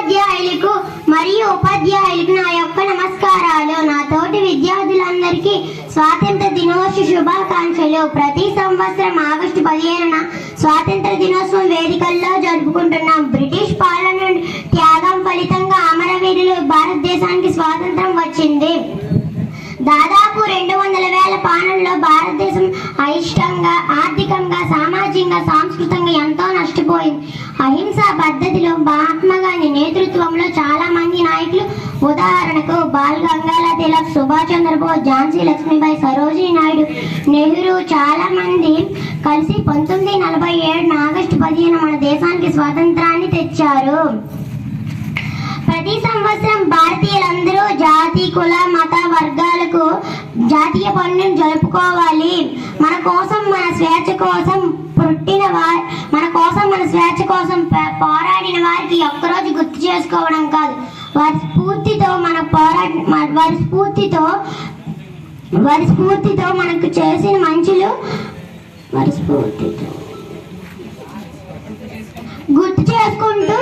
ఉపాధ్యాయులకు మరియు ఉపాధ్యాయులకు నా యొక్క నమస్కారాలు. నా తోటి విద్యార్థులందరికీ స్వాతంత్ర దినోత్సవ శుభాకాంక్షలు. ప్రతి సంవత్సరం ఆగస్టు 15న స్వాతంత్ర దినోత్సవం వేదికల్లో జరుపుకుంటున్నాం. బ్రిటిష్ పాలన నుండి త్యాగం ఫలితంగా అమరవీరులు భారతదేశానికి స్వాతంత్రం వచ్చింది. దాదాపు 200,000 పాలనలో భారతదేశం అయిష్టంగా, ఆర్థికంగా, సామాజికంగా, సాంస్కృతికంగా ఎంతో నష్టపోయింది. అహింసా పద్ధతిలో మహాత్మా గాంధీ నేతృత్వంలో చాలా మంది నాయకులు, ఉదాహరణకు బాల్ గంగాధర్ తిలక్, సుభాష్ చంద్రబోస్, ఝాన్సీ లక్ష్మీబాయి, సరోజినీ నాయుడు, నెహ్రూ చాలా మంది కలిసి 1947 ఆగస్టు 15న మన దేశానికి స్వాతంత్రాన్ని తెచ్చారు. ప్రతి సంవత్సరం భారతీయులందరూ జాతి, కుల, మత వర్గాలకు జాతీయ పండుగను జరుపుకోవాలి. మన కోసం, మన స్వేచ్ఛ కోసం మన స్వేచ్ఛ కోసం పోరాడిన వారికి ఒక్కరోజు గుర్తు చేసుకోవడం కాదు, వారి స్ఫూర్తితో మనకు చేసిన మంచులు గుర్తు చేసుకుంటూ